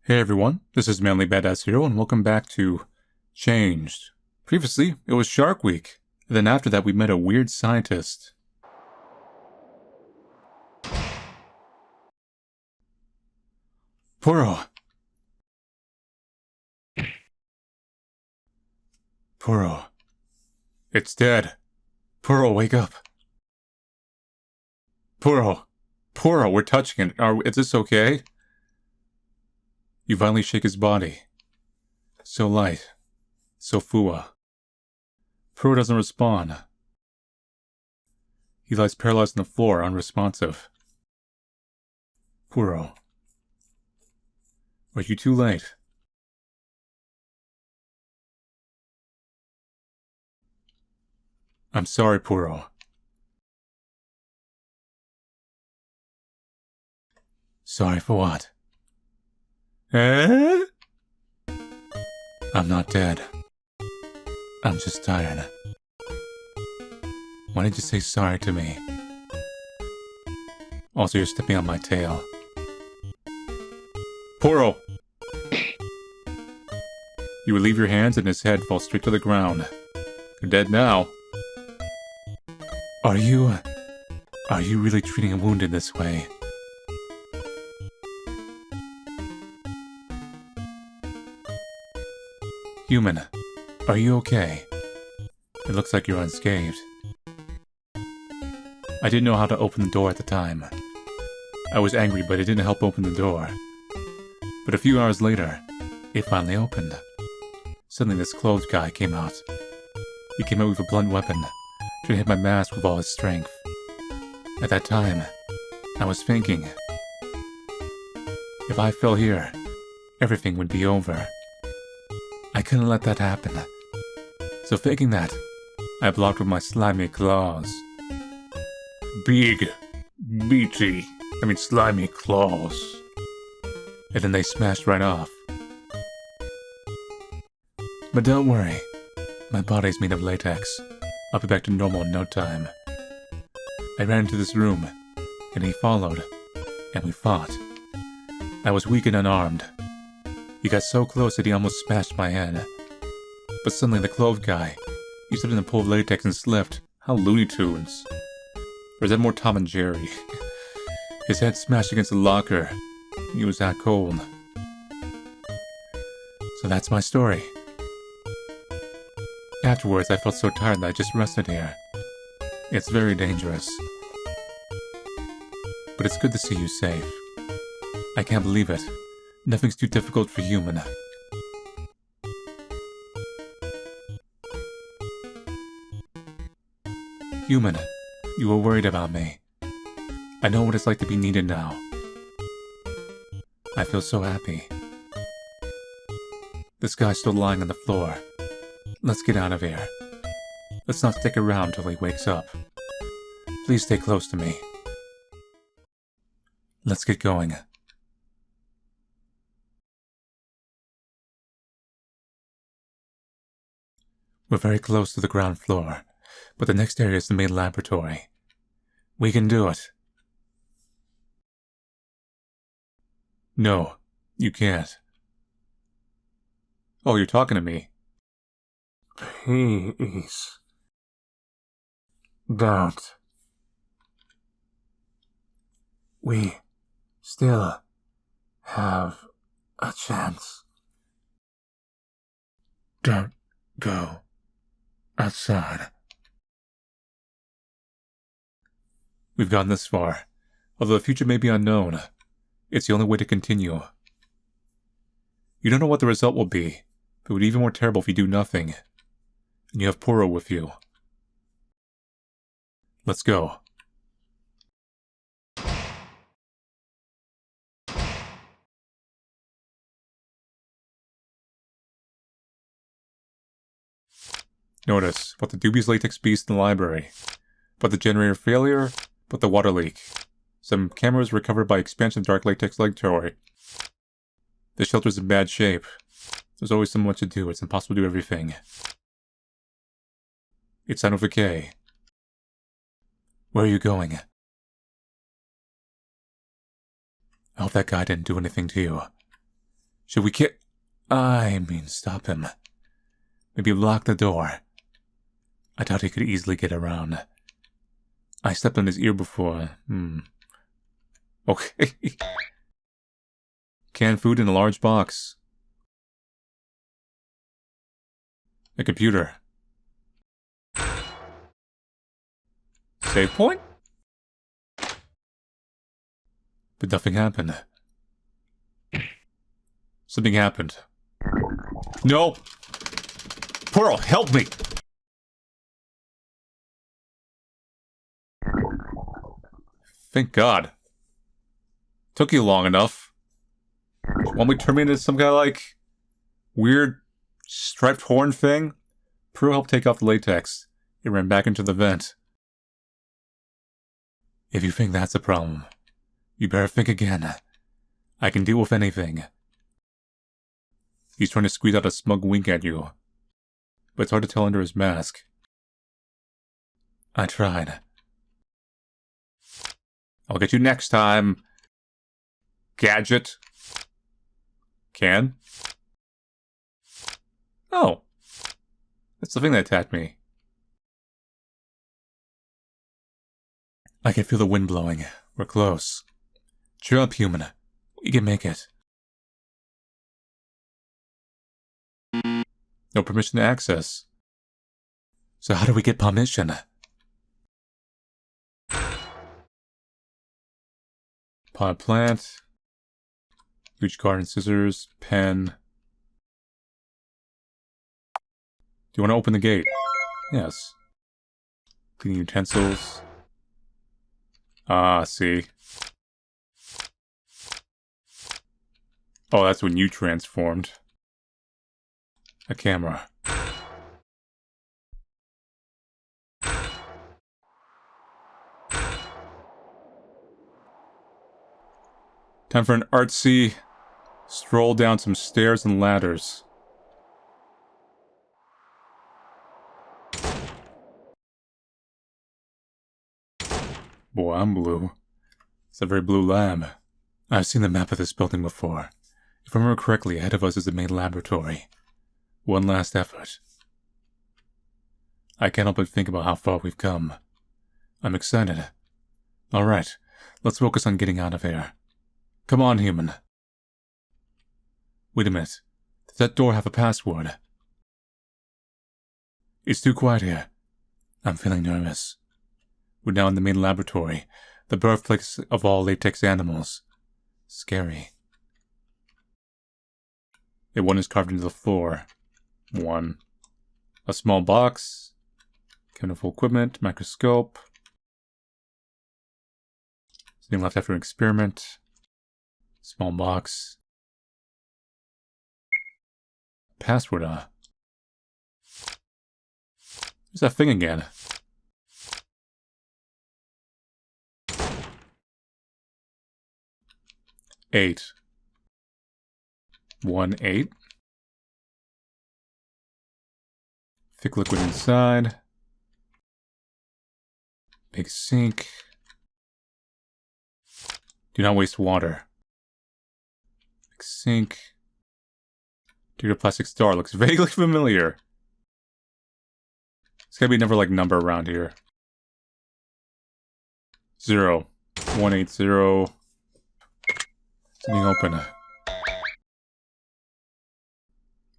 Hey everyone, this is Manly Badass Hero, and welcome back to Changed. Previously, it was Shark Week, and then after that we met a weird scientist. Puro! Puro. It's dead. Puro, wake up. Puro! Puro, we're touching it. Is this okay? You violently shake his body. So light. So fua. Puro doesn't respond. He lies paralyzed on the floor, unresponsive. Puro. Are you too late? I'm sorry, Puro. Sorry for what? Eh? I'm not dead. I'm just tired. Why did you say sorry to me? Also, you're stepping on my tail. Puro! You relieve your hands and his head falls straight to the ground. You're dead now. Are you really treating a wound in this way? Human, are you okay? It looks like you're unscathed. I didn't know how to open the door at the time. I was angry, but it didn't help open the door. But a few hours later, it finally opened. Suddenly this clothed guy came out. He came out with a blunt weapon, trying to hit my mask with all his strength. At that time, I was thinking, if I fell here, everything would be over. I couldn't let that happen. So thinking that, I blocked with my slimy claws. Big, meaty, slimy claws. And then they smashed right off. But don't worry, my body's made of latex. I'll be back to normal in no time. I ran into this room, and he followed, and we fought. I was weak and unarmed. He got so close that he almost smashed my head. But suddenly the clothed guy, he stood in a pool of latex and slipped. How Looney Tunes. Or is that more Tom and Jerry? His head smashed against the locker. He was that cold. So that's my story. Afterwards, I felt so tired that I just rested here. It's very dangerous. But it's good to see you safe. I can't believe it. Nothing's too difficult for human. Human, you were worried about me. I know what it's like to be needed now. I feel so happy. This guy's still lying on the floor. Let's get out of here. Let's not stick around till he wakes up. Please stay close to me. Let's get going. We're very close to the ground floor, but the next area is the main laboratory. We can do it. No, you can't. Oh, you're talking to me. Please. Don't. We still have a chance. Don't go outside. We've gotten this far. Although the future may be unknown, it's the only way to continue. You don't know what the result will be, but it would be even more terrible if you do nothing. And you have Puro with you. Let's go. Notice, about the dubious latex beast in the library. About the generator failure, about the water leak. Some cameras recovered by expansion of dark latex laboratory. The shelter's in bad shape. There's always so much to do, it's impossible to do everything. It's sign of decay. Where are you going? I hope that guy didn't do anything to you. Should we stop him. Maybe lock the door. I doubt he could easily get around. I stepped on his ear before. Okay. Canned food in a large box. A computer. Save point? But nothing happened. Something happened. No! Puro, help me! Thank God. Took you long enough. Want me to turn me into some kind of, like, weird striped horn thing? Puro helped take off the latex. It ran back into the vent. If you think that's a problem, you better think again. I can deal with anything. He's trying to squeeze out a smug wink at you, but it's hard to tell under his mask. I tried. I'll get you next time. Gadget. Can? Oh. That's the thing that attacked me. I can feel the wind blowing. We're close. Cheer up, human. We can make it. No permission to access. So how do we get permission? Pot plant. Reach garden scissors. Pen. Do you want to open the gate? Yes. Cleaning utensils. Ah, see. Oh, that's when you transformed. A camera. Time for an artsy stroll down some stairs and ladders. Boy, I'm blue. It's a very blue lab. I've seen the map of this building before. If I remember correctly, ahead of us is the main laboratory. One last effort. I can't help but think about how far we've come. I'm excited. Alright, let's focus on getting out of here. Come on, human. Wait a minute. Does that door have a password? It's too quiet here. I'm feeling nervous. We're now in the main laboratory, the birthplace of all latex animals. Scary. One is carved into the floor. One. A small box. Chemical equipment. Microscope. Something left after an experiment. Small box. Password, Where's that thing again? Eight. 1-8. Thick liquid inside. Big sink. Do not waste water. Big sink. Dude, a plastic star looks vaguely familiar. It's gotta be another like number around here. 0. 180. Something open.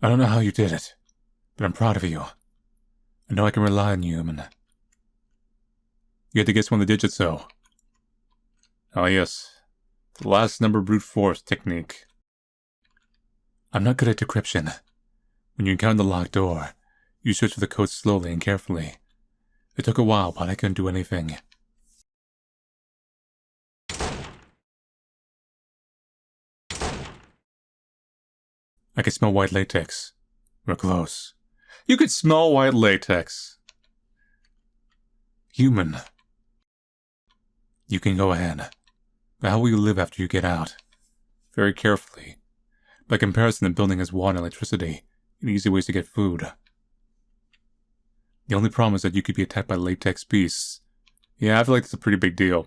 I don't know how you did it, but I'm proud of you. I know I can rely on you, human. You had to guess one of the digits, though. Oh, yes. The last number brute force technique. I'm not good at decryption. When you encounter the locked door, you search for the code slowly and carefully. It took a while, but I couldn't do anything. I can smell white latex. We're close. You could smell white latex. Human. You can go ahead. But how will you live after you get out? Very carefully. By comparison, the building has water and electricity, and easy ways to get food. The only problem is that you could be attacked by latex beasts. Yeah, I feel like it's a pretty big deal.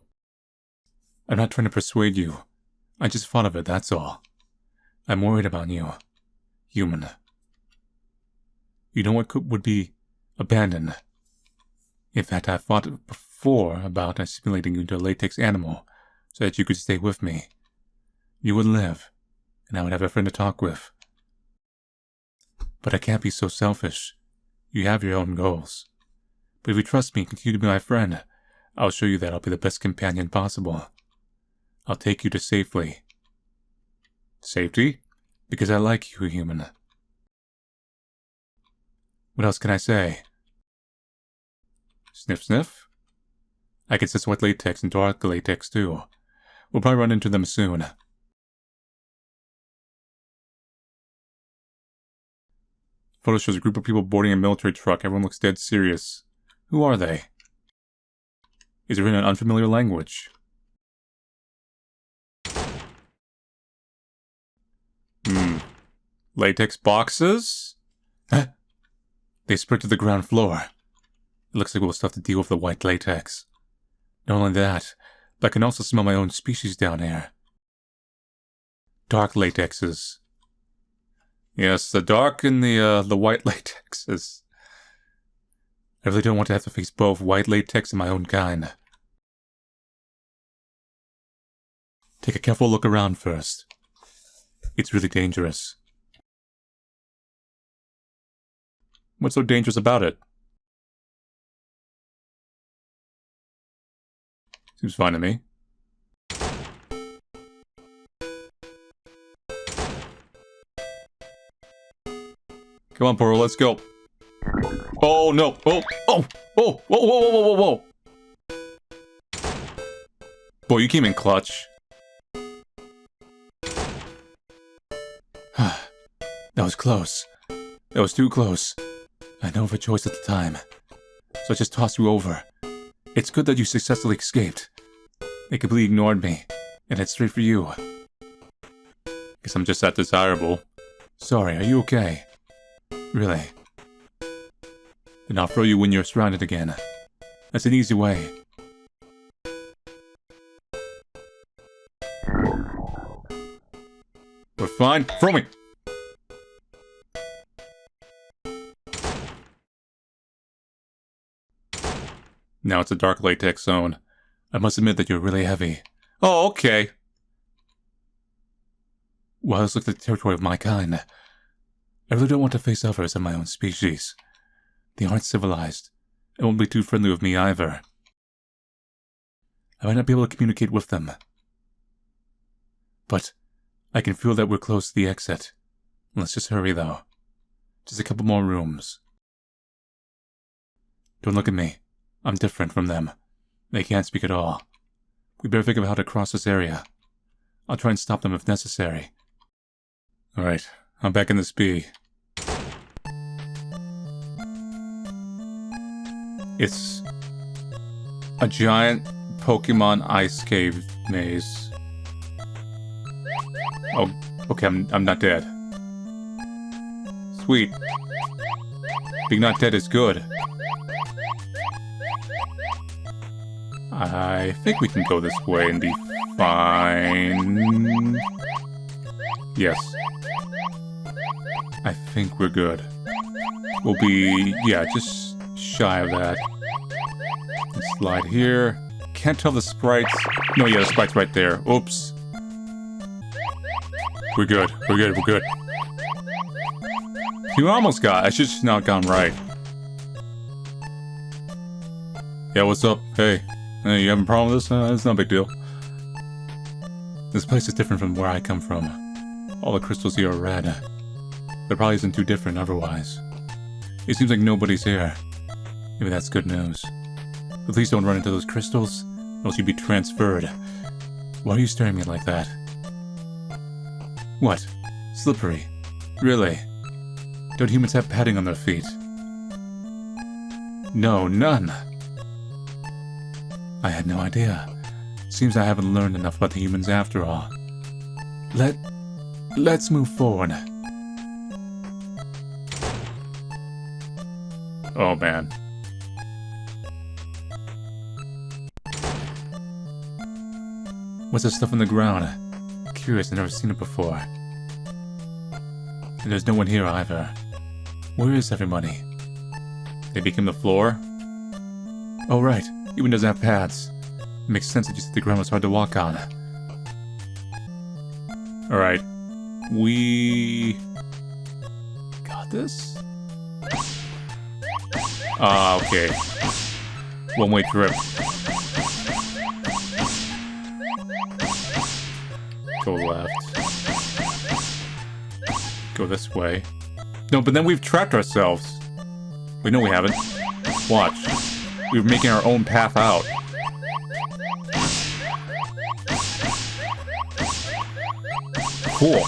I'm not trying to persuade you. I just thought of it, that's all. I'm worried about you, human. You know what would be abandoned? In fact, I thought before about assimilating you into a latex animal so that you could stay with me. You would live, and I would have a friend to talk with. But I can't be so selfish. You have your own goals. But if you trust me and continue to be my friend, I'll show you that I'll be the best companion possible. I'll take you to safely. Safety? Because I like you, human. What else can I say? Sniff sniff? I can sense wet latex and dark latex too. We'll probably run into them soon. Photo shows a group of people boarding a military truck. Everyone looks dead serious. Who are they? Is it written in an unfamiliar language? Latex boxes? Huh? They spread to the ground floor. It looks like we'll still have to deal with the white latex. Not only that, but I can also smell my own species down here. Dark latexes. Yes, the dark and the white latexes. I really don't want to have to face both white latex and my own kind. Take a careful look around first. It's really dangerous. What's so dangerous about it? Seems fine to me. Come on, Puro, let's go. Oh, no. Oh, oh, oh, whoa, whoa, whoa, whoa, whoa, whoa. Boy, you came in clutch. That was close. That was too close. I had no other choice at the time. So I just tossed you over. It's good that you successfully escaped. They completely ignored me, and headed straight for you. Guess I'm just that desirable. Sorry, are you okay? Really? Then I'll throw you when you're surrounded again. That's an easy way. We're fine. Throw me! Now it's a dark latex zone. I must admit that you're really heavy. Oh, okay. Well, this looks like the territory of my kind. I really don't want to face others of my own species. They aren't civilized, and won't be too friendly with me either. I might not be able to communicate with them. But I can feel that we're close to the exit. Let's just hurry, though. Just a couple more rooms. Don't look at me. I'm different from them. They can't speak at all. We better think of how to cross this area. I'll try and stop them if necessary. Alright, I'm back in this bee. It's a giant Pokemon ice cave maze. Oh, okay, I'm not dead. Sweet. Being not dead is good. I think we can go this way and be fine. Yes. I think we're good. We'll be, yeah, just shy of that. Let's slide here. Can't tell the sprites. No, yeah, the sprite's right there. Oops. We're good. We're good. We're good. You almost got it. I should just not gone right. Yeah, what's up? Hey. Hey, you having a problem with this? It's no big deal. This place is different from where I come from. All the crystals here are red. There probably isn't too different otherwise. It seems like nobody's here. Maybe that's good news. But please don't run into those crystals, or else you'll be transferred. Why are you staring at me like that? What? Slippery? Really? Don't humans have padding on their feet? No, none. I had no idea. Seems I haven't learned enough about the humans after all. Let's move forward. Oh man. What's that stuff on the ground? Curious, I've never seen it before. And there's no one here either. Where is everybody? They became the floor? Oh right, human doesn't have pads. It makes sense that you said the ground was hard to walk on. Alright. We... got this? Ah, okay. One-way trip. Go left. Go this way. No, but then we've trapped ourselves. Wait, no we haven't. Watch. We're making our own path out. Cool.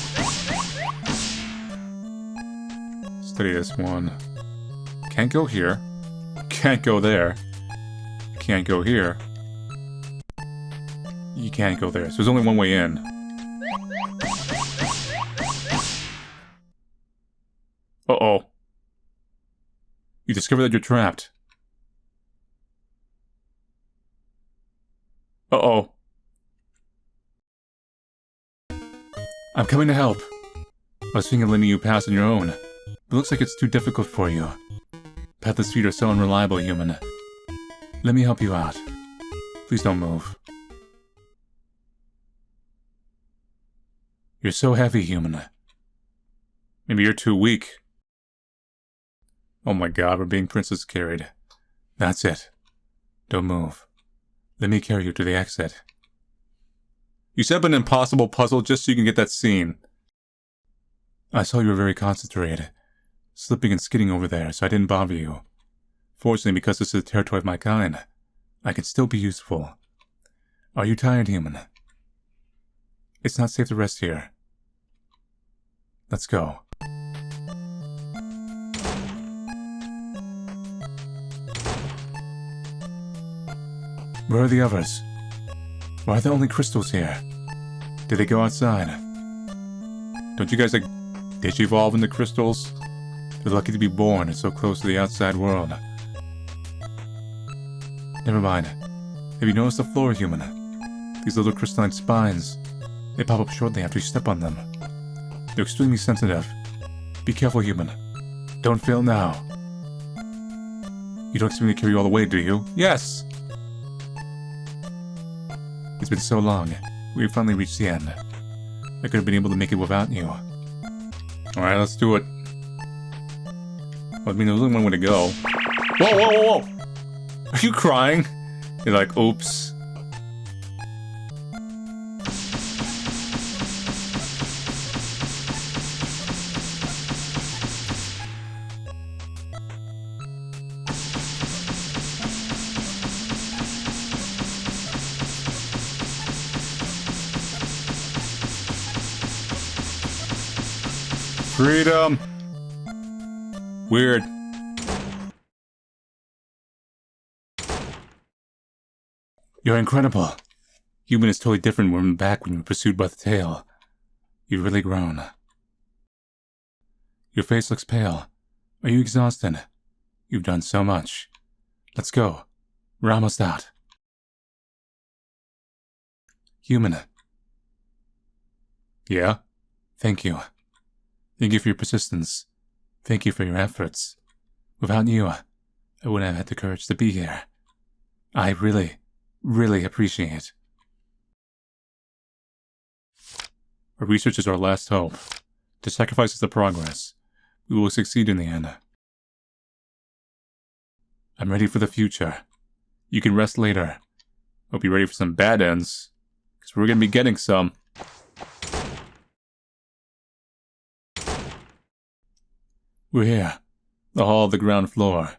Study this one. Can't go here. Can't go there. Can't go here. You can't go there. So there's only one way in. Uh-oh. You discover that you're trapped. Uh-oh. I'm coming to help. I was thinking of letting you pass on your own, but it looks like it's too difficult for you. Pathless feet are so unreliable, human. Let me help you out. Please don't move. You're so heavy, human. Maybe you're too weak. Oh my god, we're being princess carried. That's it. Don't move. Let me carry you to the exit. You set up an impossible puzzle just so you can get that scene. I saw you were very concentrated, slipping and skidding over there, so I didn't bother you. Fortunately, because this is the territory of my kind, I can still be useful. Are you tired, human? It's not safe to rest here. Let's go. Where are the others? Why are there only crystals here? Did they go outside? Don't you guys like digivolve into crystals? They're lucky to be born and so close to the outside world. Never mind. Have you noticed the floor, human? These little crystalline spines. They pop up shortly after you step on them. They're extremely sensitive. Be careful, human. Don't fail now. You don't expect me to carry you all the way, do you? Yes! It's been so long. We finally reached the end. I could have been able to make it without you. Alright, let's do it. Well, I mean, there's only one way to go. Whoa, whoa, whoa, whoa! Are you crying? You're like, oops. Freedom! Weird. You're incredible. Human is totally different from back when you were pursued by the tail. You've really grown. Your face looks pale. Are you exhausted? You've done so much. Let's go. We're almost out. Human. Yeah? Thank you. Thank you for your persistence. Thank you for your efforts. Without you, I wouldn't have had the courage to be here. I really appreciate it. Our research is our last hope. To sacrifice is the progress. We will succeed in the end. I'm ready for the future. You can rest later. Hope you're ready for some bad ends, because we're going to be getting some. We're here. The hall of the ground floor.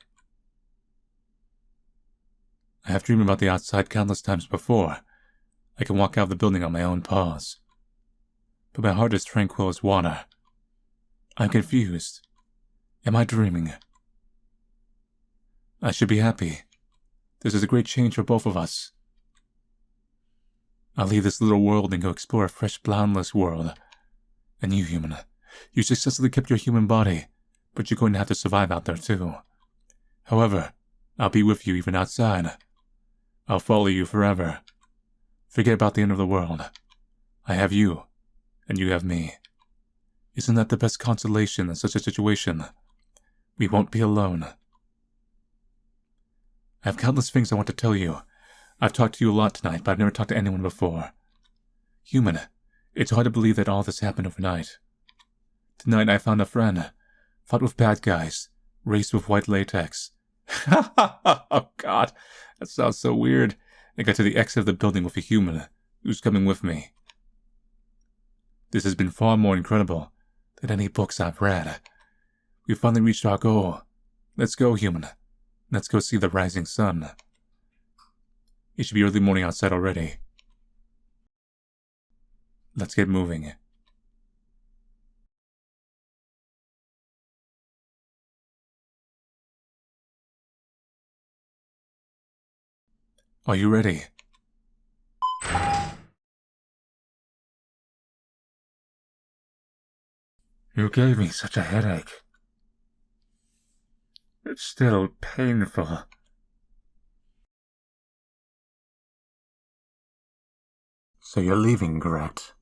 I have dreamed about the outside countless times before. I can walk out of the building on my own paws. But my heart is tranquil as water. I'm confused. Am I dreaming? I should be happy. This is a great change for both of us. I'll leave this little world and go explore a fresh, boundless world. And you, human, you successfully kept your human body, but you're going to have to survive out there too. However, I'll be with you even outside. I'll follow you forever. Forget about the end of the world. I have you, and you have me. Isn't that the best consolation in such a situation? We won't be alone. I have countless things I want to tell you. I've talked to you a lot tonight, but I've never talked to anyone before. Human, it's hard to believe that all this happened overnight. Tonight I found a friend. Fought with bad guys. Raced with white latex. Oh God, that sounds so weird. I got to the exit of the building with a human who's coming with me. This has been far more incredible than any books I've read. We finally reached our goal. Let's go, human. Let's go see the rising sun. It should be early morning outside already. Let's get moving. Are you ready? You gave me such a headache. It's still painful. So you're leaving, correct?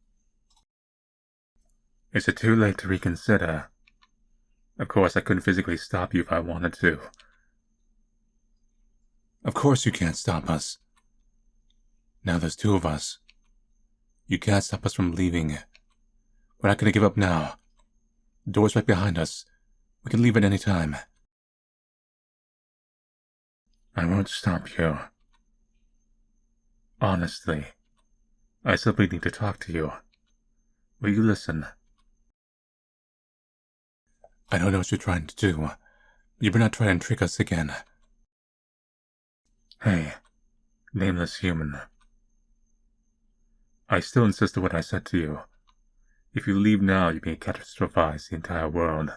Is it too late to reconsider? Of course, I couldn't physically stop you if I wanted to. Of course you can't stop us. Now there's two of us. You can't stop us from leaving. We're not gonna give up now. The door's right behind us. We can leave at any time. I won't stop you. Honestly, I simply need to talk to you. Will you listen? I don't know what you're trying to do. You better not try and trick us again. Hey, nameless human. I still insist on what I said to you. If you leave now, you may catastrophize the entire world.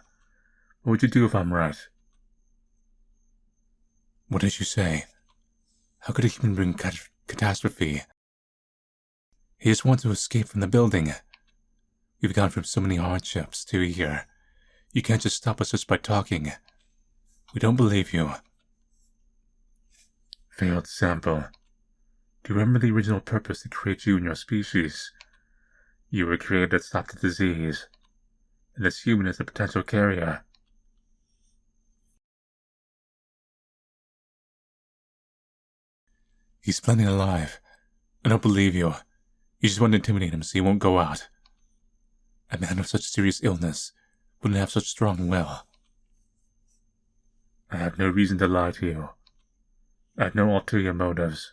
What would you do if I'm right? What did you say? How could a human bring catastrophe? He just wants to escape from the building. We've gone from so many hardships to here. You can't just stop us just by talking. We don't believe you. Failed sample. Do you remember the original purpose to create you and your species? You were created to stop the disease, and this human is the potential carrier. He's plenty alive. I don't believe you. You just want to intimidate him so he won't go out. A man with such serious illness wouldn't have such strong will. I have no reason to lie to you. I have no ulterior motives.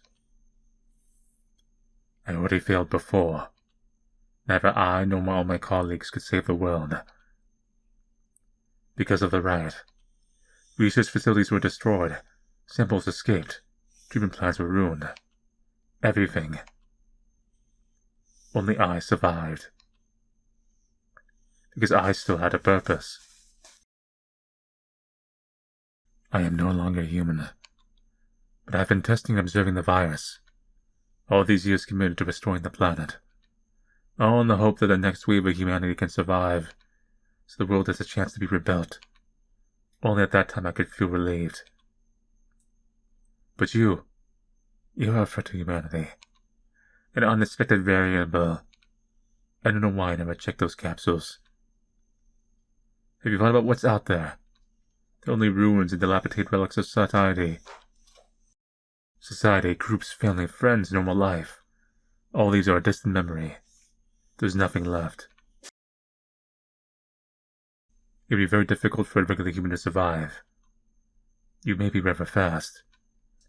I already failed before. Neither I nor all my colleagues could save the world. Because of the riot, research facilities were destroyed, samples escaped, treatment plants were ruined. Everything. Only I survived. Because I still had a purpose. I am no longer human, but I've been testing and observing the virus. All these years committed to restoring the planet. All in the hope that the next wave of humanity can survive, so the world has a chance to be rebuilt. Only at that time I could feel relieved. But you're a threat to humanity. An unexpected variable. I don't know why I never checked those capsules. Have you thought about what's out there? They're only ruins and dilapidated relics of society. Society, groups, family, friends, normal life. All these are a distant memory. There's nothing left. It would be very difficult for a regular human to survive. You may be rather fast,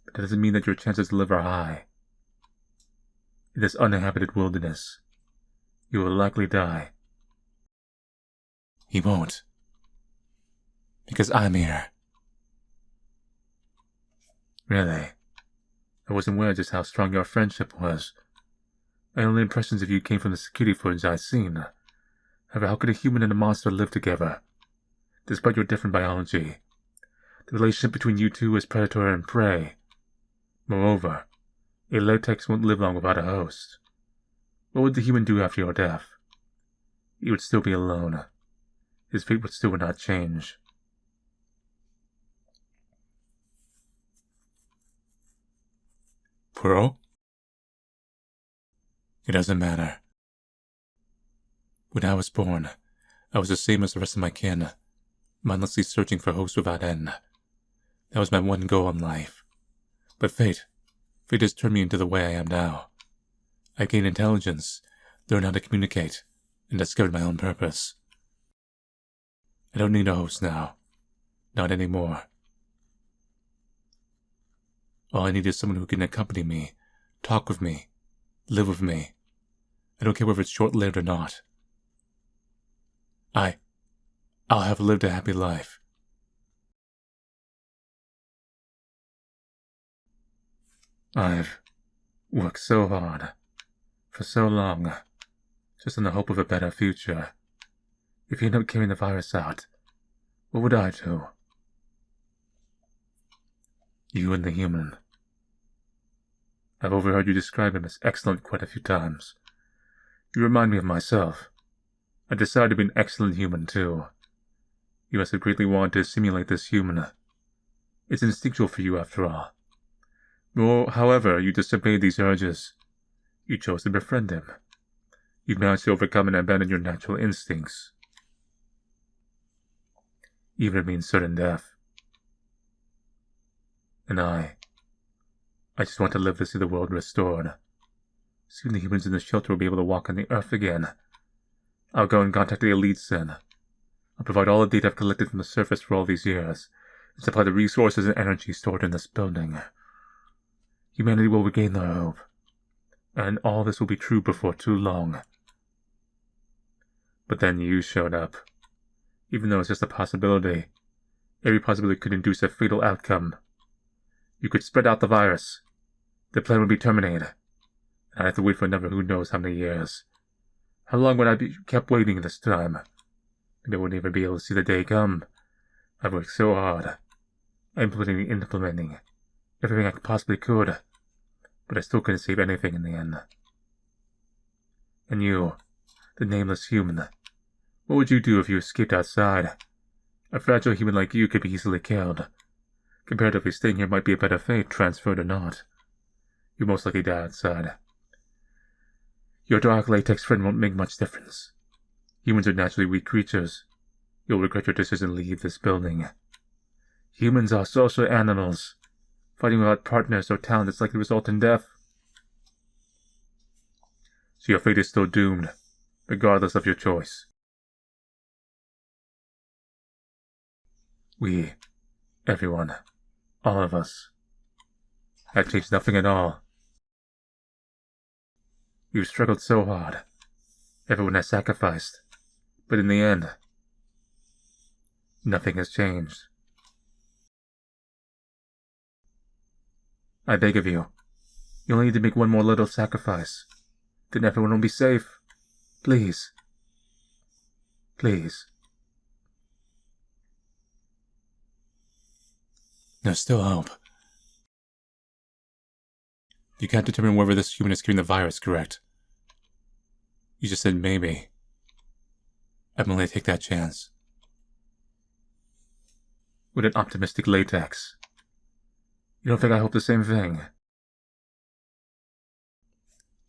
but that doesn't mean that your chances to live are high. In this uninhabited wilderness, you will likely die. He won't. Because I'm here. Really? I wasn't aware just how strong your friendship was. My only impressions of you came from the security footage I'd seen. However, how could a human and a monster live together? Despite your different biology, the relationship between you two is predator and prey. Moreover, a latex won't live long without a host. What would the human do after your death? He would still be alone. His fate would still not change. Puro? It doesn't matter. When I was born, I was the same as the rest of my kin, mindlessly searching for hosts without end. That was my one goal in life. But fate has turned me into the way I am now. I gained intelligence, learned how to communicate, and discovered my own purpose. I don't need a host now. Not anymore. All I need is someone who can accompany me, talk with me, live with me. I don't care whether it's short-lived or not. I'll have lived a happy life. I've worked so hard, for so long, just in the hope of a better future. If you end up carrying the virus out, what would I do? You and the human. I've overheard you describe him as excellent quite a few times. You remind me of myself. I decided to be an excellent human, too. You must have greatly wanted to simulate this human. It's instinctual for you, after all. However, you disobeyed these urges. You chose to befriend him. You managed to overcome and abandon your natural instincts. Even if it means certain death. And I just want to live to see the world restored. Soon the humans in the shelter will be able to walk on the earth again. I'll go and contact the elites then. I'll provide all the data I've collected from the surface for all these years, and supply the resources and energy stored in this building. Humanity will regain their hope, and all this will be true before too long. But then you showed up. Even though it's just a possibility, every possibility could induce a fatal outcome. You could spread out the virus. The plan would be terminated, and I'd have to wait for another who knows how many years. How long would I be kept waiting this time? And I wouldn't even be able to see the day come. I've worked so hard, implementing everything I possibly could, but I still couldn't save anything in the end. And you, the nameless human, what would you do if you escaped outside? A fragile human like you could be easily killed. Comparatively, staying here might be a better fate, transferred or not. You'll most likely die outside. Your dark latex friend won't make much difference. Humans are naturally weak creatures. You'll regret your decision to leave this building. Humans are social animals. Fighting without partners or talent is likely to result in death. So your fate is still doomed, regardless of your choice. We, everyone, all of us, have changed nothing at all. You've struggled so hard. Everyone has sacrificed. But in the end, nothing has changed. I beg of you, you only need to make one more little sacrifice. Then everyone will be safe. Please. Please. There's still hope. You can't determine whether this human is carrying the virus, correct? You just said maybe. I'm willing to take that chance. With an optimistic latex. You don't think I hope the same thing?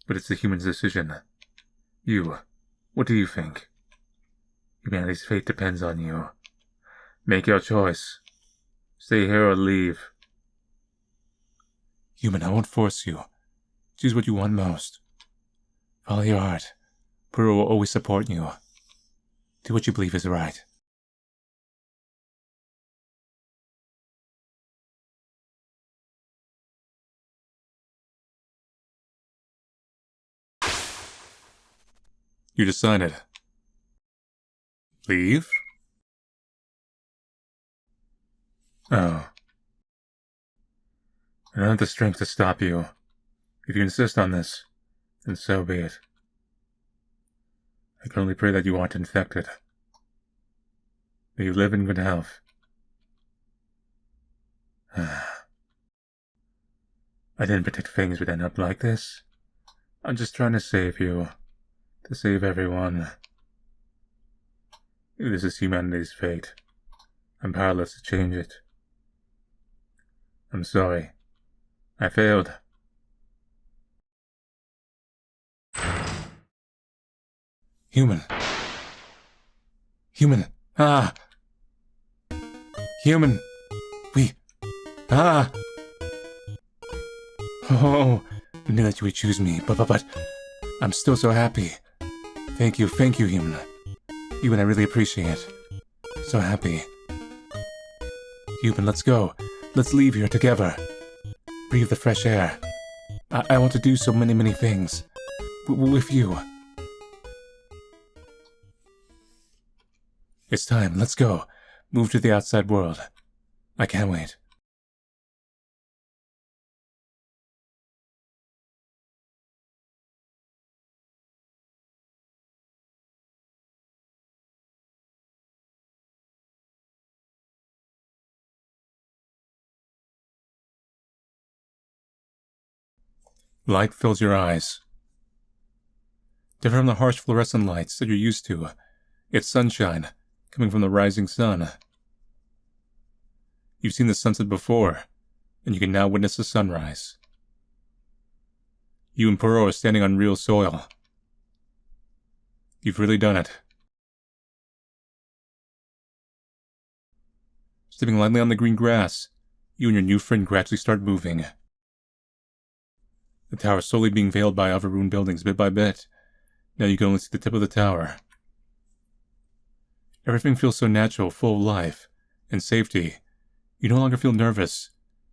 But it's the human's decision. You, what do you think? Humanity's fate depends on you. Make your choice. Stay here or leave. Human, I won't force you. Choose what you want most. Follow your heart. Puro will always support you. Do what you believe is right. You decided. Leave? Oh. I don't have the strength to stop you. If you insist on this, then so be it. I can only pray that you aren't infected. May you live in good health. I didn't predict things would end up like this. I'm just trying to save you. To save everyone. This is humanity's fate. I'm powerless to change it. I'm sorry. I failed. Human. Human! Ah! Human! We... Ah! Oh, I knew that you would choose me, but... I'm still so happy. Thank you, human. Human, I really appreciate it. So happy. Human, let's go. Let's leave here together. Breathe the fresh air. I want to do so many things. With you. It's time, let's go. Move to the outside world. I can't wait. Light fills your eyes. Different from the harsh fluorescent lights that you're used to. It's sunshine, coming from the rising sun. You've seen the sunset before, and you can now witness the sunrise. You and Puro are standing on real soil. You've really done it. Stepping lightly on the green grass, you and your new friend gradually start moving. The tower slowly being veiled by other ruined buildings bit by bit. Now you can only see the tip of the tower. Everything feels so natural, full of life and safety. You no longer feel nervous.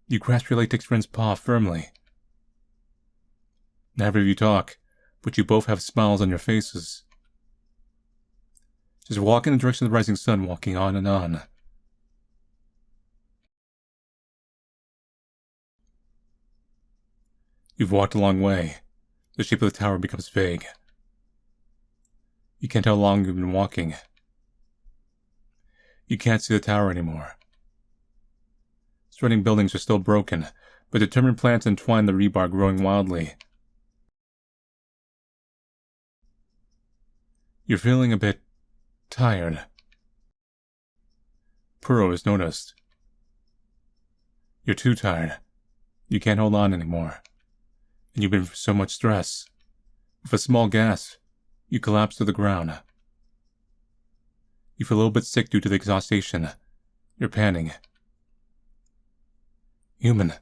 You grasp your latex friend's paw firmly. Neither of you talk, but you both have smiles on your faces. Just walk in the direction of the rising sun, walking on and on. You've walked a long way. The shape of the tower becomes vague. You can't tell how long you've been walking. You can't see the tower anymore. Surrounding buildings are still broken, but determined plants entwine the rebar growing wildly. You're feeling a bit tired. Puro has noticed. You're too tired. You can't hold on anymore. And you've been through so much stress. With a small gasp, you collapse to the ground. You feel a little bit sick due to the exhaustion. You're panting. Human,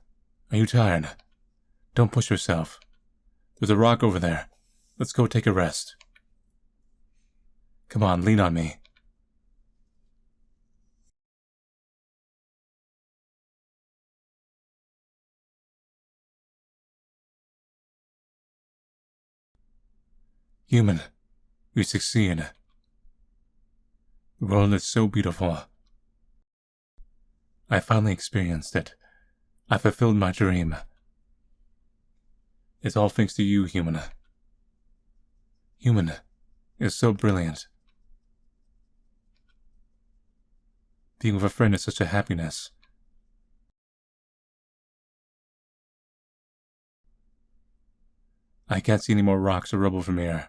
are you tired? Don't push yourself. There's a rock over there. Let's go take a rest. Come on, lean on me. Human, we succeed. The world is so beautiful. I finally experienced it. I fulfilled my dream. It's all thanks to you, Human. Human is so brilliant. Being with a friend is such a happiness. I can't see any more rocks or rubble from here.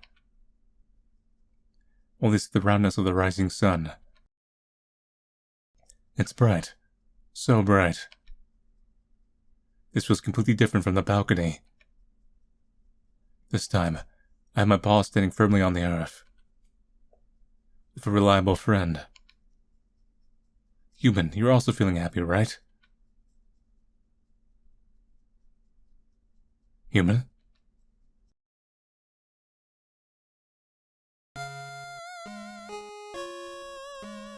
Only see the roundness of the rising sun. It's bright. So bright. This was completely different from the balcony. This time, I have my paw standing firmly on the earth. With a reliable friend. Human, you're also feeling happy, right? Human?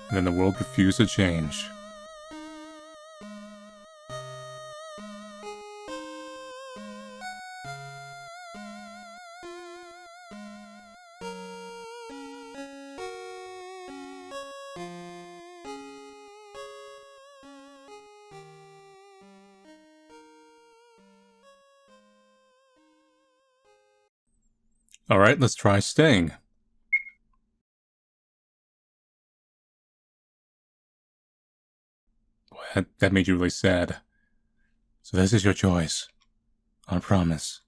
And then the world refused to change. Alright, let's try staying. Boy, that made you really sad. So this is your choice. Our promise.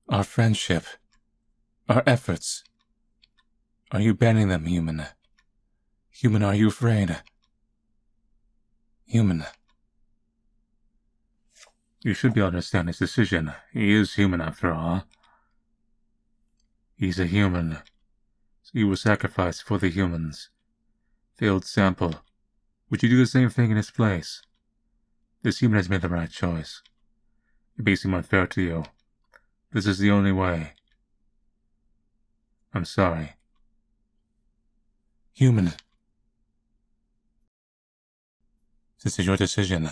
Our friendship. Our efforts. Are you banning them, Human? Human, are you afraid? Human. You should be able to understand his decision. He is human after all. He's a human. So he was sacrificed for the humans. Failed sample. Would you do the same thing in his place? This human has made the right choice. It may seem unfair to you. This is the only way. I'm sorry. Human. This is your decision.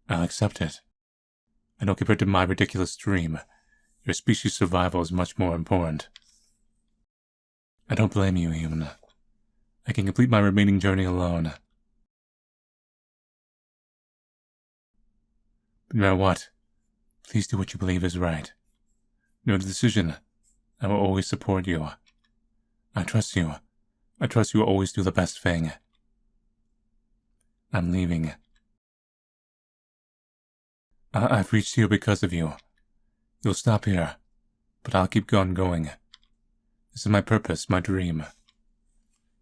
I'll accept it. I know compared to my ridiculous dream, your species' survival is much more important. I don't blame you, human. I can complete my remaining journey alone. But no matter what, please do what you believe is right. Know the decision. I will always support you. I trust you. I trust you will always do the best thing. I'm leaving. I've reached here because of you. You'll stop here, but I'll keep on going. This is my purpose, my dream.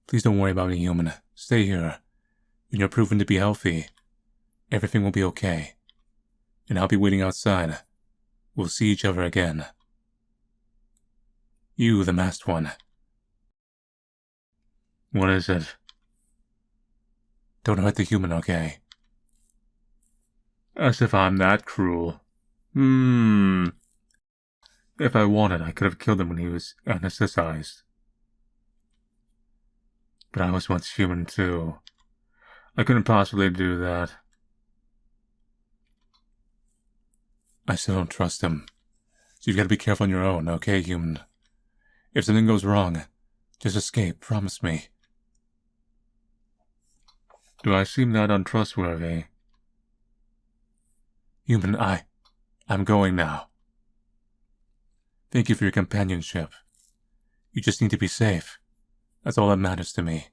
Please don't worry about me, human. Stay here. When you're proven to be healthy, everything will be okay. And I'll be waiting outside. We'll see each other again. You, the masked one. What is it? Don't hurt the human, okay? As if I'm that cruel. If I wanted, I could have killed him when he was anesthetized. But I was once human too. I couldn't possibly do that. I still don't trust him. So you've got to be careful on your own, okay, human? If something goes wrong, just escape, promise me. Do I seem that untrustworthy? Human, I'm going now. Thank you for your companionship. You just need to be safe. That's all that matters to me.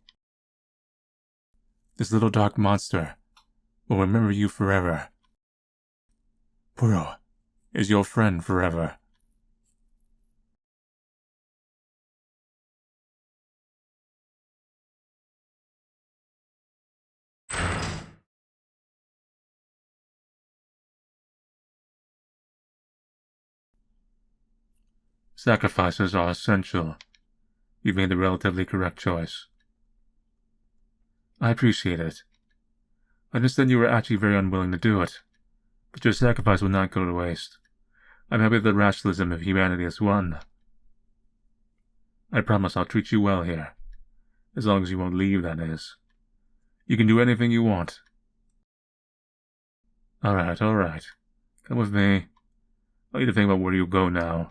This little dark monster will remember you forever. Puro is your friend forever. Sacrifices are essential. You've made the relatively correct choice. I appreciate it. I understand you were actually very unwilling to do it, but your sacrifice will not go to waste. I'm happy that the rationalism of humanity has won. I promise I'll treat you well here. As long as you won't leave, that is. You can do anything you want. Alright. Come with me. I'll need to think about where you'll go now.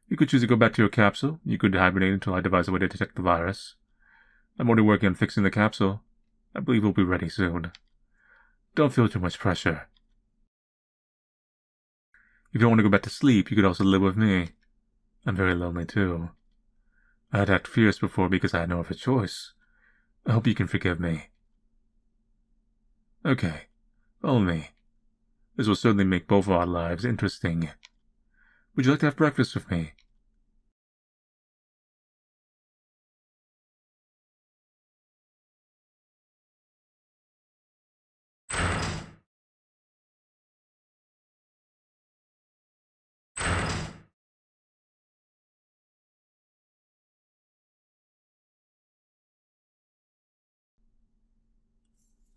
You could choose to go back to your capsule. You could hibernate until I devise a way to detect the virus. I'm already working on fixing the capsule. I believe we'll be ready soon. Don't feel too much pressure. If you don't want to go back to sleep, you could also live with me. I'm very lonely too. I had act fierce before because I had no other choice. I hope you can forgive me. Okay, follow me. This will certainly make both our lives interesting. Would you like to have breakfast with me?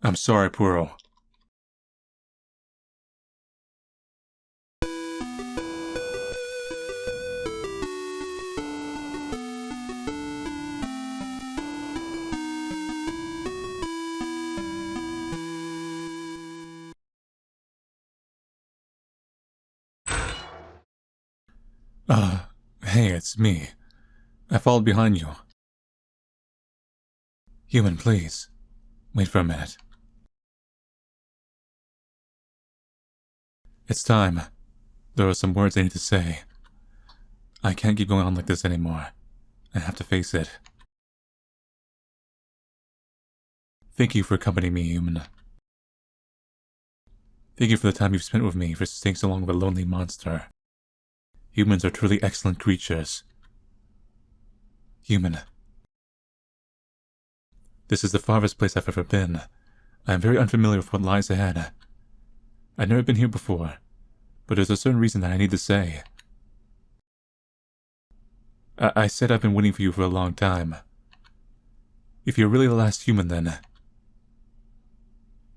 I'm sorry, Puro. Hey, it's me. I followed behind you. Human, please. Wait for a minute. It's time. There are some words I need to say. I can't keep going on like this anymore. I have to face it. Thank you for accompanying me, human. Thank you for the time you've spent with me, for staying so long with a lonely monster. Humans are truly excellent creatures. Human. This is the farthest place I've ever been. I am very unfamiliar with what lies ahead. I've never been here before, but there's a certain reason that I need to say. I said I've been waiting for you for a long time. If you're really the last human, then...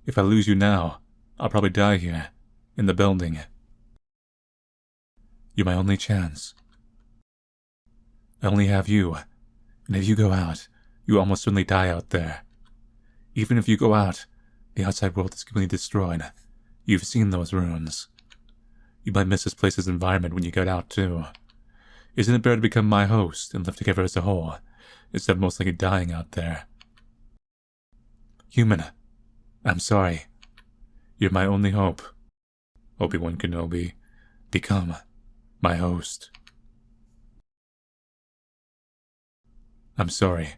If I lose you now, I'll probably die here, in the building. You're my only chance. I only have you, and if you go out, you almost certainly die out there. Even if you go out, the outside world is completely destroyed. You've seen those ruins. You might miss this place's environment when you get out, too. Isn't it better to become my host and live together as a whole, instead of most likely dying out there? Human, I'm sorry. You're my only hope. Obi-Wan Kenobi, become my host. I'm sorry.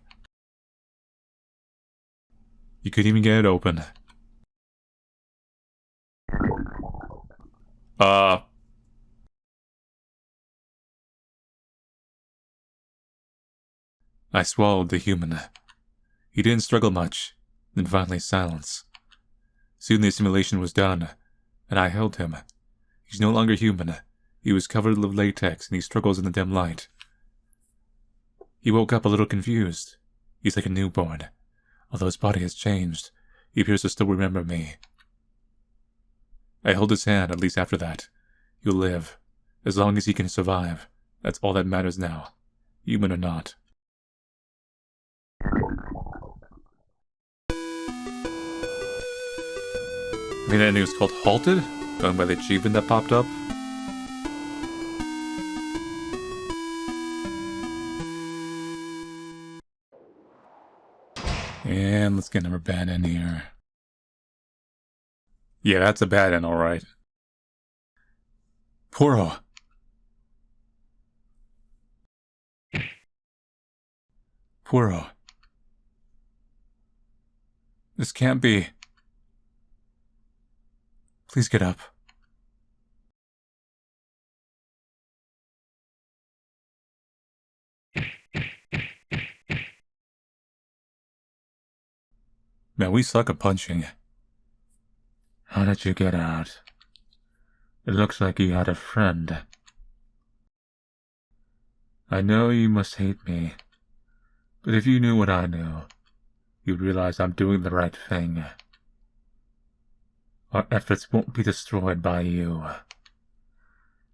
You could even get it open. I swallowed the human. He didn't struggle much, then finally silence. Soon the assimilation was done, and I held him. He's no longer human. He was covered with latex, and he struggles in the dim light. He woke up a little confused. He's like a newborn. Although his body has changed, he appears to still remember me. I hold his hand, at least after that. He'll live. As long as he can survive. That's all that matters now. Human or not. I mean, that ending was called Halted? Going by the achievement that popped up? And let's get another bad end here. Yeah, that's a bad end, alright. Puro. Puro. This can't be. Please get up. Man, we suck at punching. How did you get out? It looks like you had a friend. I know you must hate me, but if you knew what I knew, you'd realize I'm doing the right thing. Our efforts won't be destroyed by you.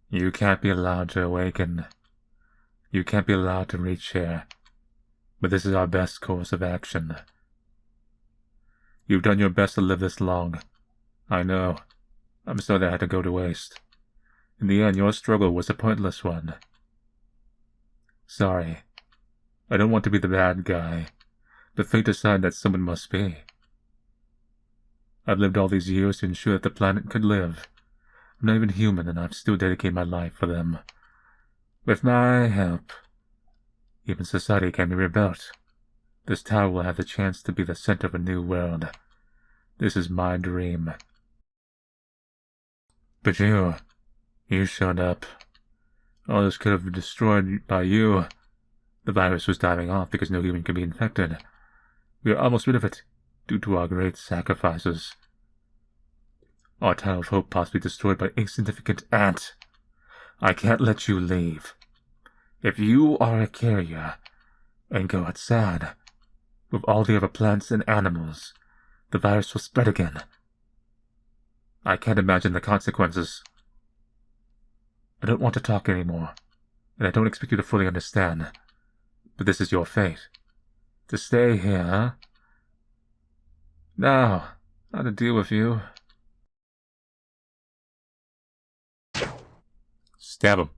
You can't be allowed to awaken. You can't be allowed to reach here. But this is our best course of action. You've done your best to live this long. I know. I'm sorry that I had to go to waste. In the end, your struggle was a pointless one. Sorry. I don't want to be the bad guy, but fate decided that someone must be. I've lived all these years to ensure that the planet could live. I'm not even human, and I've still dedicated my life for them. With my help, even society can be rebuilt. This tower will have the chance to be the center of a new world. This is my dream. But you showed up. All this could have been destroyed by you. The virus was dying off because no human could be infected. We are almost rid of it, due to our great sacrifices. Our Tower of Hope possibly destroyed by insignificant ant. I can't let you leave. If you are a carrier and go outside with all the other plants and animals, the virus will spread again. I can't imagine the consequences. I don't want to talk anymore, and I don't expect you to fully understand, but this is your fate. To stay here. Now, how to deal with you. Stab him.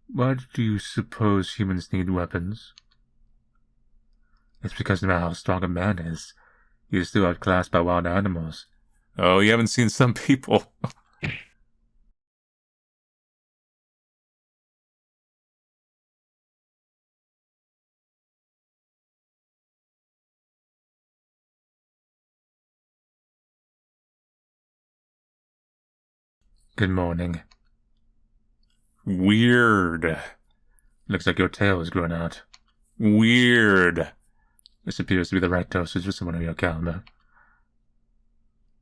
Why do you suppose humans need weapons? It's because no matter how strong a man is, he is still outclassed by wild animals. Oh, you haven't seen some people. Good morning. Weird. Looks like your tail has grown out. Weird. This appears to be the right dosage for someone of your caliber.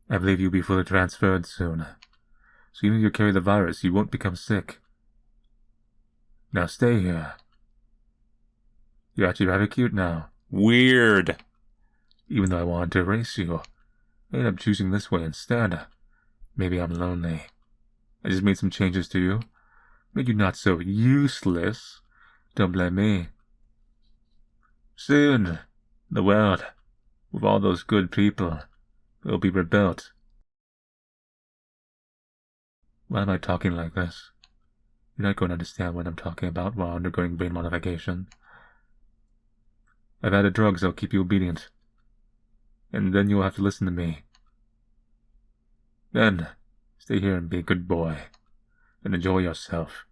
I believe you'll be fully transferred soon. So even if you carry the virus, you won't become sick. Now stay here. You're actually rather cute now. Weird. Even though I wanted to erase you, I ended up choosing this way instead. Maybe I'm lonely. I just made some changes to you. Made you not so useless. Don't blame me. Soon, the world, with all those good people, will be rebuilt. Why am I talking like this? You're not going to understand what I'm talking about while undergoing brain modification. I've added drugs that'll keep you obedient. And then you'll have to listen to me. Then, stay here and be a good boy. And enjoy yourself.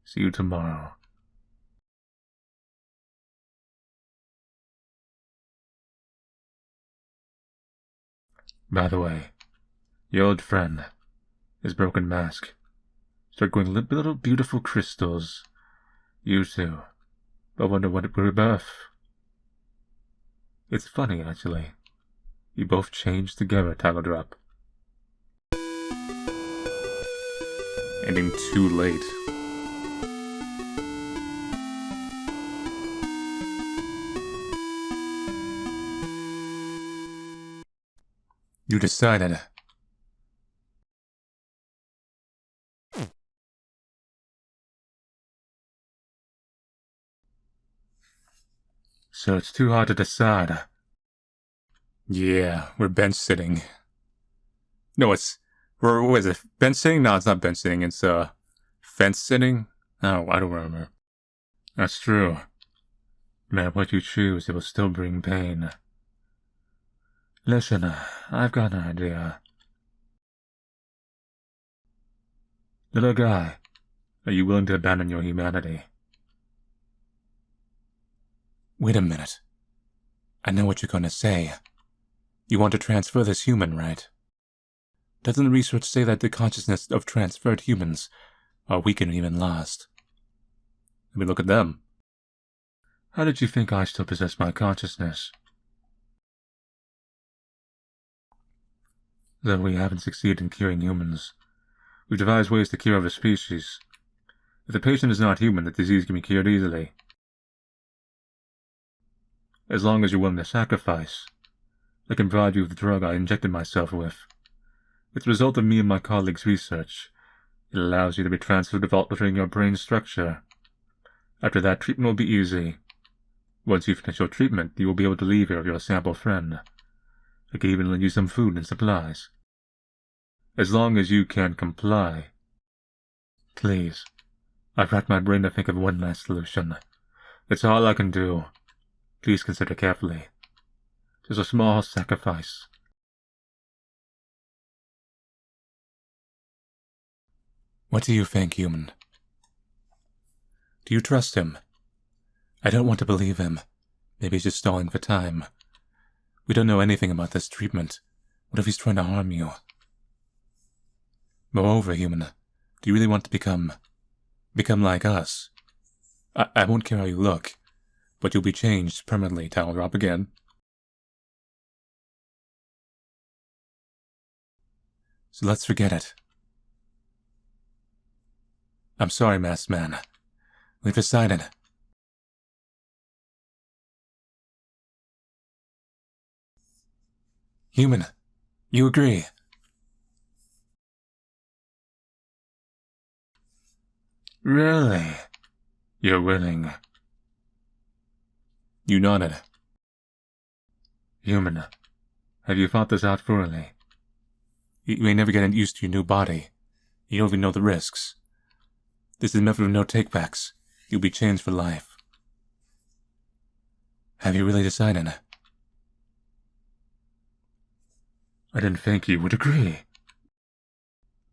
See you tomorrow. By the way, your old friend, his broken mask, start going little beautiful crystals. You two. I wonder what it will rebirth. It's funny, actually. You both changed together, title drop. Ending too late. You decided. So it's too hard to decide. Yeah, we're bench sitting. No, what is it? Bench sitting? No, it's not bench sitting. It's, fence sitting? Oh, I don't remember. That's true. No matter what you choose, it will still bring pain. Listen, I've got an idea. Little guy, are you willing to abandon your humanity? Wait a minute. I know what you're going to say. You want to transfer this human, right? Doesn't the research say that the consciousness of transferred humans are weak and even lost? I mean, look at them. How did you think I still possess my consciousness? Though we haven't succeeded in curing humans, we've devised ways to cure other species. If the patient is not human, the disease can be cured easily. As long as you're willing to sacrifice, I can provide you with the drug I injected myself with. It's a result of me and my colleagues' research. It allows you to be transferred without altering your brain structure. After that, treatment will be easy. Once you finish your treatment, you will be able to leave here with your sample friend. I can even lend you some food and supplies. As long as you can comply. Please, I've racked my brain to think of one last solution. It's all I can do. Please consider carefully. Just a small sacrifice. What do you think, human? Do you trust him? I don't want to believe him. Maybe he's just stalling for time. We don't know anything about this treatment. What if he's trying to harm you? Moreover, human, do you really want to become like us? I won't care how you look, but you'll be changed permanently, towel drop again. So let's forget it. I'm sorry, masked man. We've decided. Human, you agree? Really? You're willing? You nodded. Human, have you thought this out thoroughly? You may never get used to your new body. You don't even know the risks. This is a method of no takebacks. You'll be changed for life. Have you really decided? I didn't think you would agree.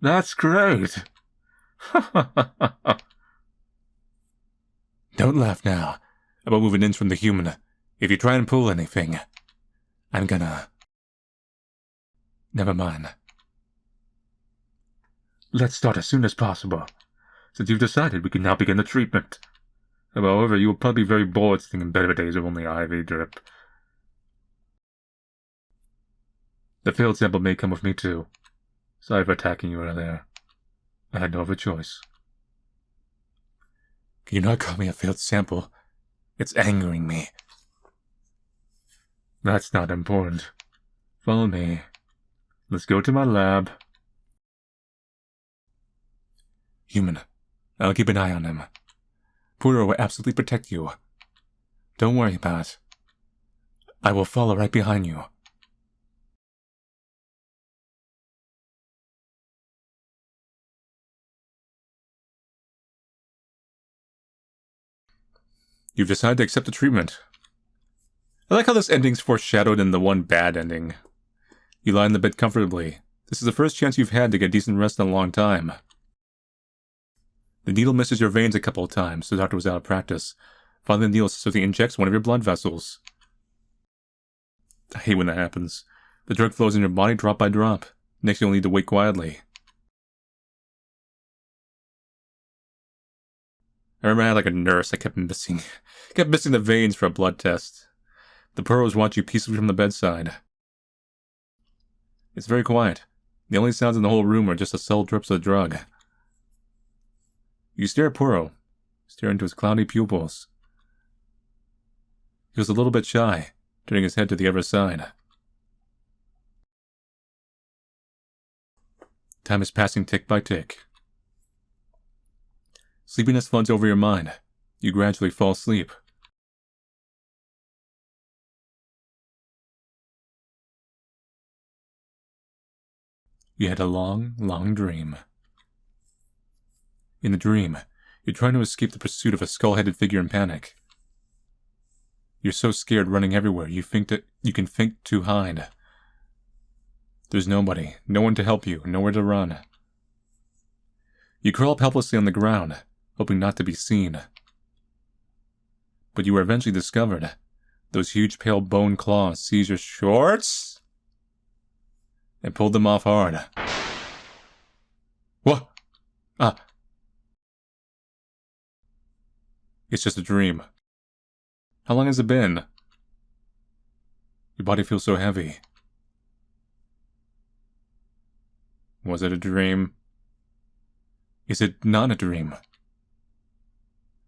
That's great. Don't laugh now about moving in from the human. If you try and pull anything, I'm gonna... Never mind. Let's start as soon as possible. Since you've decided, we can now begin the treatment. However, you will probably be very bored sitting in bed for days with only IV drip. The failed sample may come with me too. Sorry for attacking you earlier. I had no other choice. Can you not call me a failed sample? It's angering me. That's not important. Follow me. Let's go to my lab. Human, I'll keep an eye on him. Puro will absolutely protect you. Don't worry about it. I will follow right behind you. You've decided to accept the treatment. I like how this ending's foreshadowed in the one bad ending. You lie in the bed comfortably. This is the first chance you've had to get decent rest in a long time. The needle misses your veins a couple of times, the doctor was out of practice. Finally, the needle successfully injects one of your blood vessels. I hate when that happens. The drug flows in your body drop by drop. Next, you'll need to wait quietly. I remember I had like a nurse that kept missing the veins for a blood test. The Puros watch you peacefully from the bedside. It's very quiet. The only sounds in the whole room are just the subtle drips of the drug. You stare at Puro, stare into his cloudy pupils. He was a little bit shy, turning his head to the other side. Time is passing tick by tick. Sleepiness floods over your mind. You gradually fall asleep. You had a long, long dream. In the dream, you're trying to escape the pursuit of a skull-headed figure in panic. You're so scared running everywhere, you can think to hide. There's nobody, no one to help you, nowhere to run. You curl up helplessly on the ground, hoping not to be seen. But you are eventually discovered. Those huge pale bone claws seize your shorts and pulled them off hard. What? It's just a dream. How long has it been? Your body feels so heavy. Was it a dream? Is it not a dream?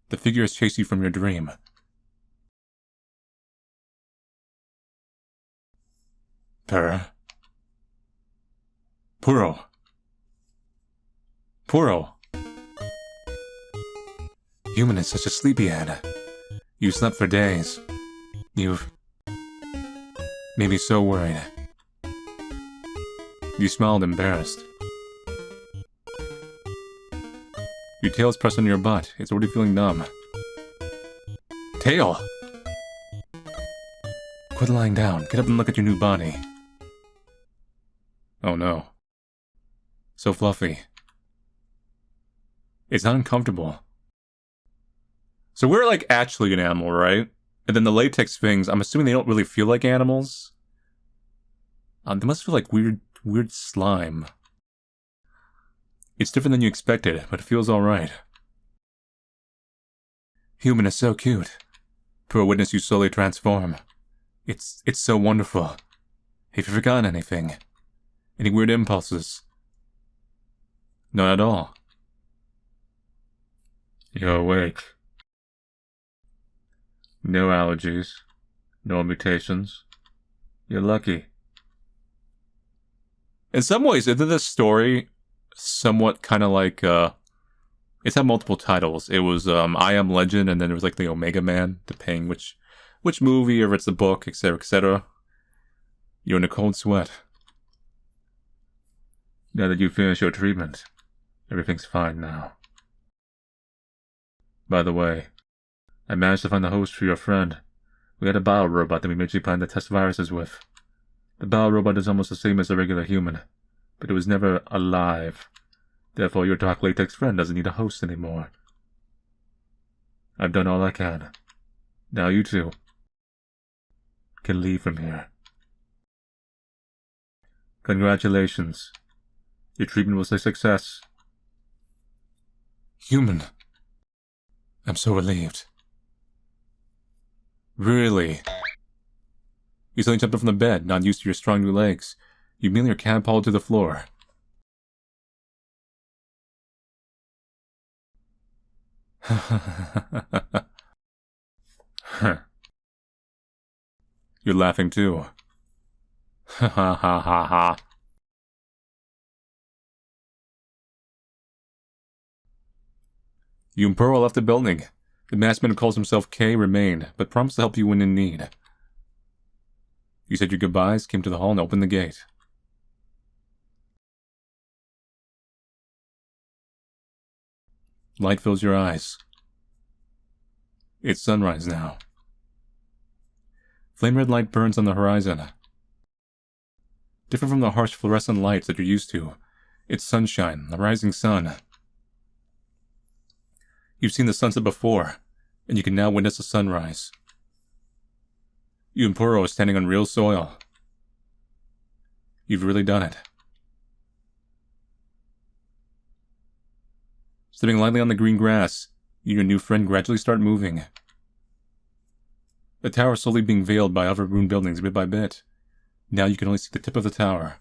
The figure has chased you from your dream. Puro. Human is such a sleepyhead. You slept for days. You've made me so worried. You smiled embarrassed. Your tail is pressed on your butt. It's already feeling numb. Tail! Quit lying down. Get up and look at your new body. Oh no. So fluffy. It's not uncomfortable. So we're like actually an animal, right? And then the latex things, I'm assuming they don't really feel like animals. They must feel like weird slime. It's different than you expected, but it feels alright. Human is so cute. Puro witness you slowly transform. It's so wonderful. Have you forgotten anything? Any weird impulses? Not at all. You're awake. No allergies. No mutations. You're lucky. In some ways, isn't this story somewhat kind of like, it's had multiple titles. It was, I Am Legend, and then there was like the Omega Man, depending which movie, or if it's the book, etc., etc. You're in a cold sweat. Now that you've finished your treatment, everything's fine now. By the way, I managed to find the host for your friend. We had a bio-robot that we made you plan to test viruses with. The bio-robot is almost the same as a regular human, but it was never alive. Therefore, your dark latex friend doesn't need a host anymore. I've done all I can. Now you two can leave from here. Congratulations. Your treatment was a success. Human. I'm so relieved. Really? You suddenly jumped up from the bed, not used to your strong new legs. You immediately are catapulted to the floor. You're laughing too. Ha ha ha ha ha. You and Puro left the building. The masked man who calls himself K remained, but promised to help you when in need. You said your goodbyes, came to the hall, and opened the gate. Light fills your eyes. It's sunrise now. Flame red light burns on the horizon. Different from the harsh fluorescent lights that you're used to. It's sunshine, the rising sun. You've seen the sunset before, and you can now witness the sunrise. You and Puro are standing on real soil. You've really done it. Stepping lightly on the green grass, you and your new friend gradually start moving. The tower is slowly being veiled by other ruined buildings bit by bit. Now you can only see the tip of the tower.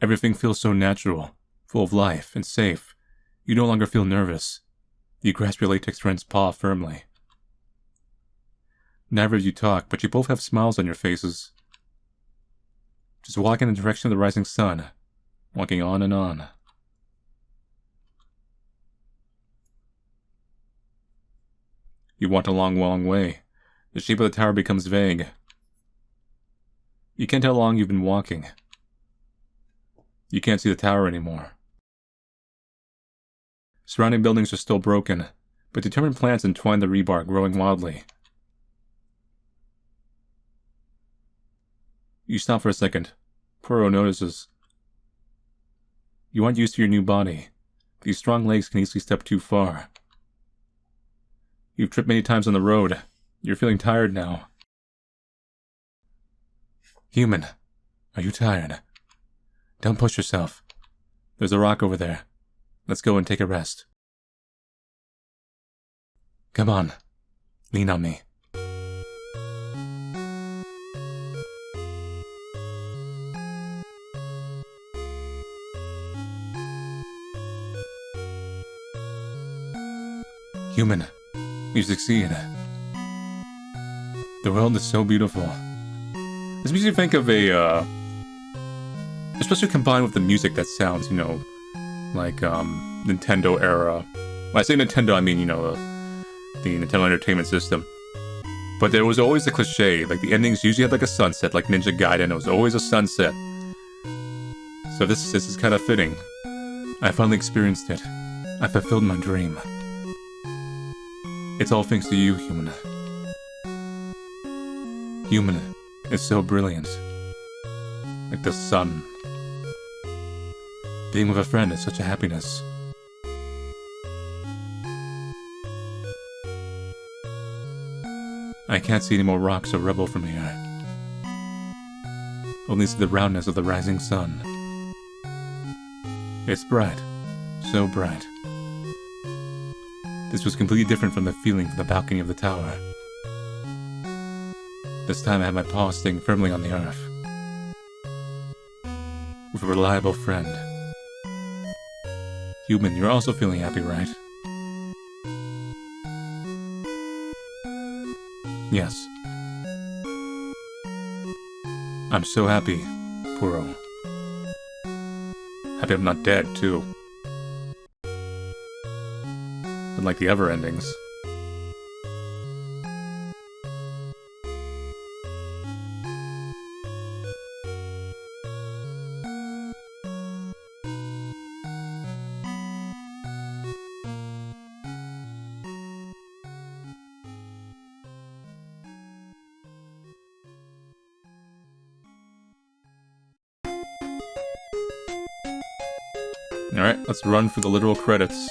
Everything feels so natural, full of life, and safe. You no longer feel nervous. You grasp your latex friend's paw firmly. Neither of you talk, but you both have smiles on your faces. Just walk in the direction of the rising sun, walking on and on. You walk a long, long way. The shape of the tower becomes vague. You can't tell how long you've been walking. You can't see the tower anymore. Surrounding buildings are still broken, but determined plants entwine the rebar, growing wildly. You stop for a second. Puro notices. You aren't used to your new body. These strong legs can easily step too far. You've tripped many times on the road. You're feeling tired now. Human, are you tired? Don't push yourself. There's a rock over there. Let's go and take a rest. Come on. Lean on me. Human, you succeed. The world is so beautiful. This makes you think of a, especially combined with the music that sounds, like, Nintendo era. When I say Nintendo, I mean, the Nintendo Entertainment System. But there was always a cliche, like the endings usually had like a sunset, like Ninja Gaiden, it was always a sunset. So this is kind of fitting. I finally experienced it. I fulfilled my dream. It's all thanks to you, Human. Human is so brilliant. Like the sun. Being with a friend is such a happiness. I can't see any more rocks or rubble from here. Only see the roundness of the rising sun. It's bright. So bright. This was completely different from the feeling from the balcony of the tower. This time I had my paw staying firmly on the earth. With a reliable friend. Human, you're also feeling happy, right? Yes. I'm so happy, Puro. Happy I'm not dead, too. Unlike the other endings. Alright, let's run for the literal credits.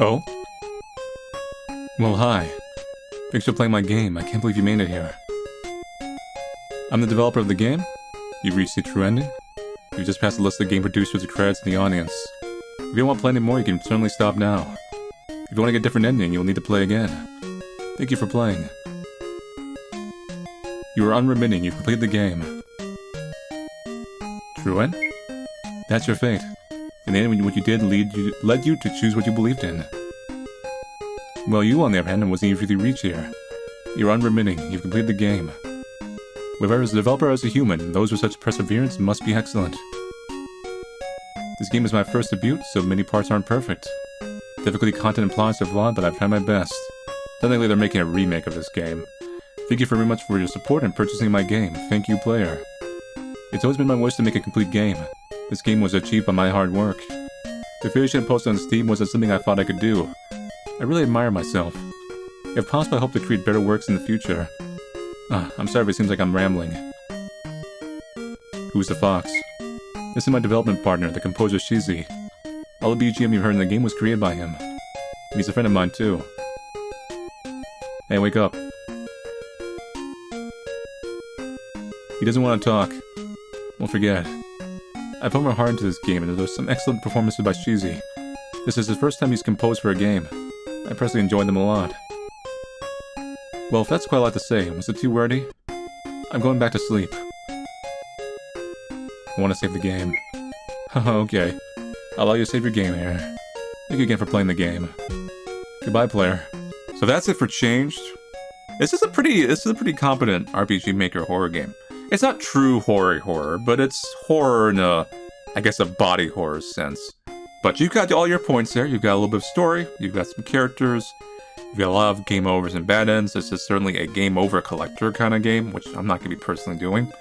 Oh? Well, hi. Thanks for playing my game. I can't believe you made it here. I'm the developer of the game. You've reached the true ending. You've just passed the list of game producers, the credits, and the audience. If you don't want to play anymore, you can certainly stop now. If you want to get a different ending, you'll need to play again. Thank you for playing. You are unremitting. You've completed the game. True end? That's your fate. In the end, what you did led you to choose what you believed in. Well, you, on the other hand, wasn't easy to reach here. You're unremitting. You've completed the game. Whoever is the developer as a human, those with such perseverance must be excellent. This game is my first debut, so many parts aren't perfect. Difficulty, content, and plots are flawed, but I've tried my best. Technically, they're making a remake of this game. Thank you very much for your support in purchasing my game. Thank you, player. It's always been my wish to make a complete game. This game was achieved by my hard work. The finishing post on Steam wasn't something I thought I could do. I really admire myself. If possible, I hope to create better works in the future. I'm sorry if it seems like I'm rambling. Who's the fox? This is my development partner, the composer Shizi. All the BGM you heard in the game was created by him. He's a friend of mine too. Hey, wake up. He doesn't want to talk. Won't forget. I put my heart into this game, and there's some excellent performances by Shizi. This is his first time he's composed for a game. I personally enjoyed them a lot. Well, if that's quite a lot to say, was it too wordy? I'm going back to sleep. I want to save the game. Okay. I'll allow you to save your game here. Thank you again for playing the game. Goodbye, player. So that's it for Changed. This is a pretty competent RPG Maker horror game. It's not true horror, but it's horror in a, I guess, a body horror sense. But you've got all your points there. You've got a little bit of story. You've got some characters. You've got a lot of game overs and bad ends. This is certainly a game over collector kind of game, which I'm not going to be personally doing.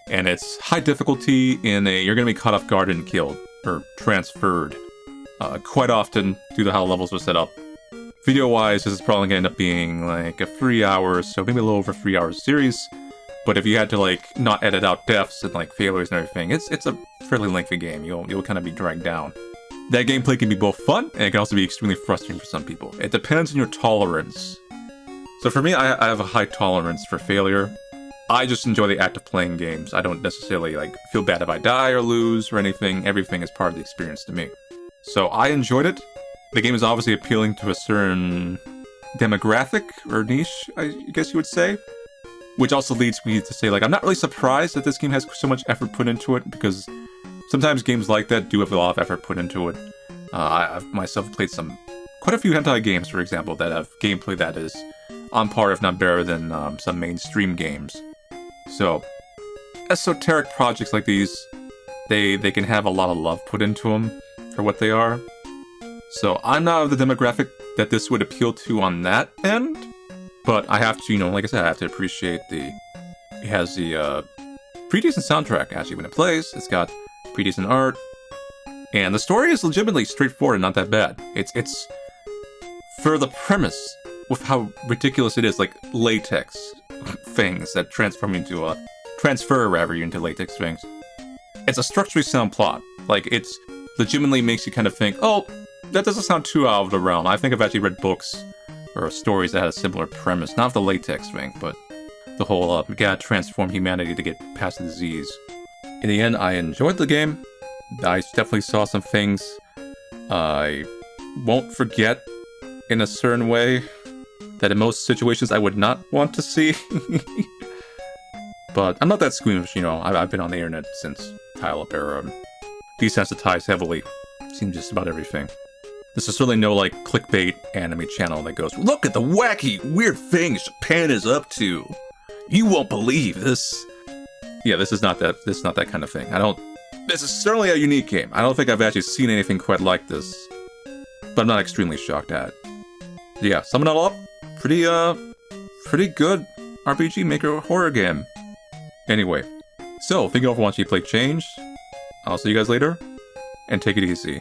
And it's high difficulty in a, you're going to be caught off guard and killed, or transferred. Quite often, due to how levels are set up. Video-wise, this is probably going to end up being like a 3 hours, so maybe a little over 3 hours series. But if you had to like not edit out deaths and like failures and everything, it's a fairly lengthy game. You'll kind of be dragged down. That gameplay can be both fun, and it can also be extremely frustrating for some people. It depends on your tolerance. So for me, I have a high tolerance for failure. I just enjoy the act of playing games. I don't necessarily like feel bad if I die or lose or anything. Everything is part of the experience to me. So I enjoyed it. The game is obviously appealing to a certain demographic or niche, I guess you would say. Which also leads me to say, like, I'm not really surprised that this game has so much effort put into it, because sometimes games like that do have a lot of effort put into it. I've myself played quite a few hentai games, for example, that have gameplay that is on par, if not better, than some mainstream games. So, esoteric projects like these, they can have a lot of love put into them for what they are. So, I'm not of the demographic that this would appeal to on that end, but I have to, like I said, I have to appreciate it has the pretty decent soundtrack, actually, when it plays. It's got pretty decent art, and the story is legitimately straightforward and not that bad. It's for the premise, with how ridiculous it is, like latex things that transfer you into latex things. It's a structurally sound plot. Like, it's legitimately makes you kind of think, oh, that doesn't sound too out of the realm. I think I've actually read books or stories that had a similar premise. Not the latex thing, but the whole, we gotta transform humanity to get past the disease. In the end, I enjoyed the game. I definitely saw some things I won't forget in a certain way that in most situations I would not want to see. But I'm not that squeamish, I've been on the internet since dial-up era. Desensitized heavily. Seen just about everything. This is certainly no, like, clickbait anime channel that goes, look at the wacky, weird things Japan is up to. You won't believe this. Yeah, this is not that kind of thing. This is certainly a unique game. I don't think I've actually seen anything quite like this. But I'm not extremely shocked at it. Yeah, summing it all up, pretty good RPG Maker horror game. Anyway, so thank you all for watching me play Changed. I'll see you guys later, and take it easy.